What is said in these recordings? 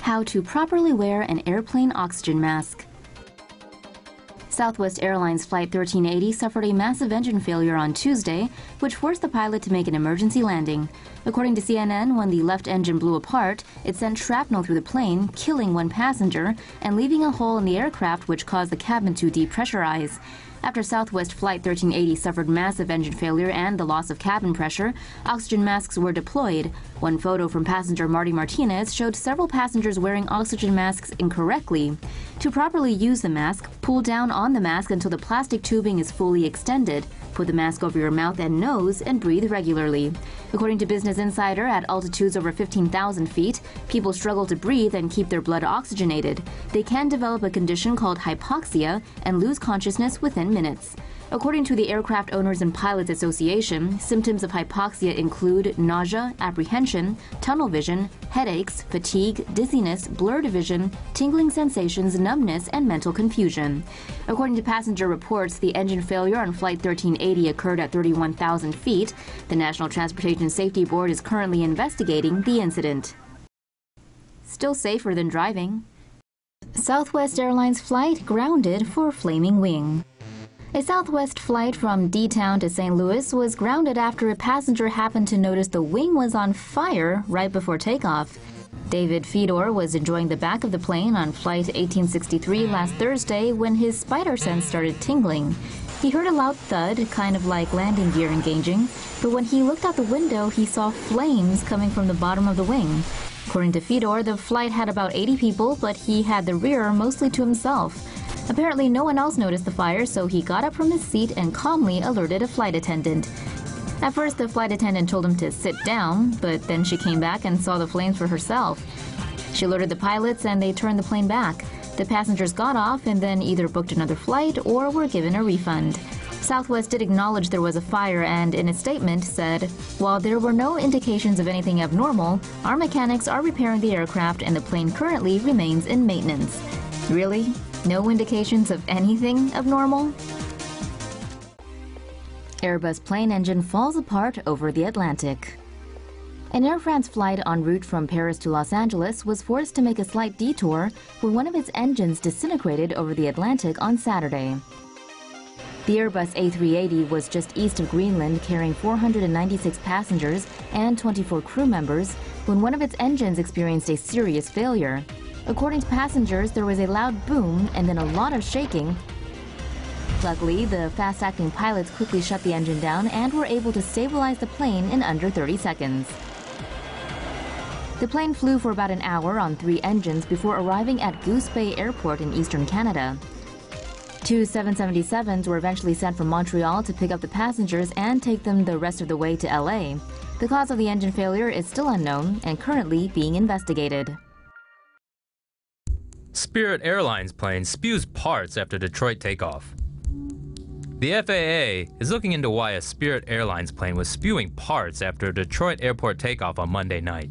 How to properly wear an airplane oxygen mask. Southwest Airlines Flight 1380 suffered a massive engine failure on Tuesday, which forced the pilot to make an emergency landing. According to CNN, when the left engine blew apart, it sent shrapnel through the plane, killing one passenger and leaving a hole in the aircraft which caused the cabin to depressurize. After Southwest Flight 1380 suffered massive engine failure and the loss of cabin pressure, oxygen masks were deployed. One photo from passenger Marty Martinez showed several passengers wearing oxygen masks incorrectly. To properly use the mask, pull down on the mask until the plastic tubing is fully extended. Put the mask over your mouth and nose and breathe regularly. According to Business Insider, at altitudes over 15,000 feet, people struggle to breathe and keep their blood oxygenated. They can develop a condition called hypoxia and lose consciousness within minutes. According to the Aircraft Owners and Pilots Association, symptoms of hypoxia include nausea, apprehension, tunnel vision, headaches, fatigue, dizziness, blurred vision, tingling sensations, numbness, and mental confusion. According to passenger reports, the engine failure on Flight 1380 occurred at 31,000 feet. The National Transportation Safety Board is currently investigating the incident. Still safer than driving. Southwest Airlines flight grounded for flaming wing. A Southwest flight from D-Town to St. Louis was grounded after a passenger happened to notice the wing was on fire right before takeoff. David Fedor was enjoying the back of the plane on Flight 1863 last Thursday when his spider sense started tingling. He heard a loud thud, kind of like landing gear engaging, but when he looked out the window, he saw flames coming from the bottom of the wing. According to Fedor, the flight had about 80 people, but he had the rear mostly to himself. Apparently, no one else noticed the fire, so he got up from his seat and calmly alerted a flight attendant. At first, the flight attendant told him to sit down, but then she came back and saw the flames for herself. She alerted the pilots and they turned the plane back. The passengers got off and then either booked another flight or were given a refund. Southwest did acknowledge there was a fire and, in a statement, said, "While there were no indications of anything abnormal, our mechanics are repairing the aircraft and the plane currently remains in maintenance." Really? No indications of anything abnormal? Airbus plane engine falls apart over the Atlantic. An Air France flight en route from Paris to Los Angeles was forced to make a slight detour when one of its engines disintegrated over the Atlantic on Saturday. The Airbus A380 was just east of Greenland carrying 496 passengers and 24 crew members when one of its engines experienced a serious failure. According to passengers, there was a loud boom and then a lot of shaking. Luckily, the fast-acting pilots quickly shut the engine down and were able to stabilize the plane in under 30 seconds. The plane flew for about an hour on 3 engines before arriving at Goose Bay Airport in eastern Canada. 2 777s were eventually sent from Montreal to pick up the passengers and take them the rest of the way to LA. The cause of the engine failure is still unknown and currently being investigated. Spirit Airlines plane spews parts after Detroit takeoff. The FAA is looking into why a Spirit Airlines plane was spewing parts after a Detroit airport takeoff on Monday night.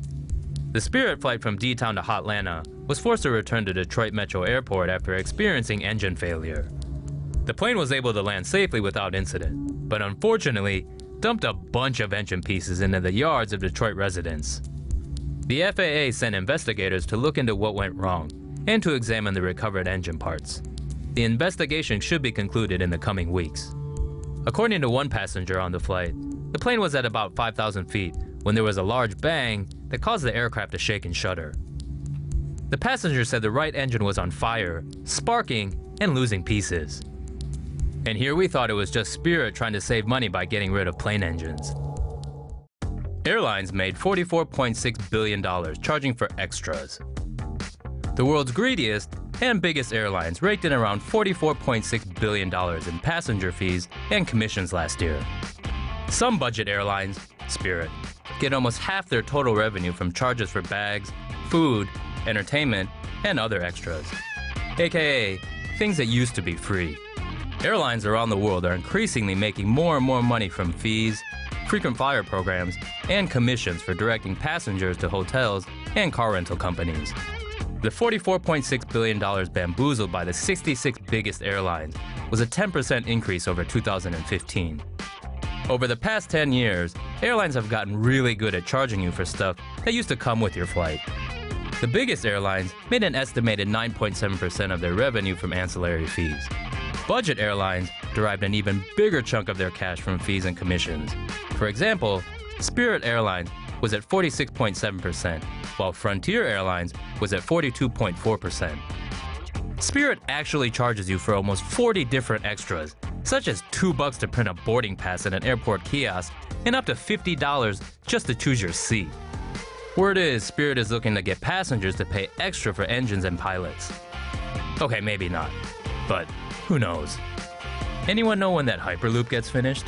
The Spirit flight from D-Town to Hotlanta was forced to return to Detroit Metro Airport after experiencing engine failure. The plane was able to land safely without incident, but unfortunately dumped a bunch of engine pieces into the yards of Detroit residents. The FAA sent investigators to look into what went wrong and to examine the recovered engine parts. The investigation should be concluded in the coming weeks. According to one passenger on the flight, the plane was at about 5,000 feet when there was a large bang that caused the aircraft to shake and shudder. The passenger said the right engine was on fire, sparking, and losing pieces. And here we thought it was just Spirit trying to save money by getting rid of plane engines. Airlines made $44.6 billion charging for extras. The world's greediest and biggest airlines raked in around $44.6 billion in passenger fees and commissions last year. Some budget airlines, Spirit, get almost half their total revenue from charges for bags, food, entertainment, and other extras, aka things that used to be free. Airlines around the world are increasingly making more and more money from fees, frequent flyer programs, and commissions for directing passengers to hotels and car rental companies. The $44.6 billion bamboozled by the 66 biggest airlines was a 10% increase over 2015. Over the past 10 years, airlines have gotten really good at charging you for stuff that used to come with your flight. The biggest airlines made an estimated 9.7% of their revenue from ancillary fees. Budget airlines derived an even bigger chunk of their cash from fees and commissions. For example, Spirit Airlines was at 46.7%, while Frontier Airlines was at 42.4%. Spirit actually charges you for almost 40 different extras, such as $2 to print a boarding pass at an airport kiosk and up to $50 just to choose your seat. Word is, Spirit is looking to get passengers to pay extra for engines and pilots. Okay, maybe not, but who knows? Anyone know when that Hyperloop gets finished?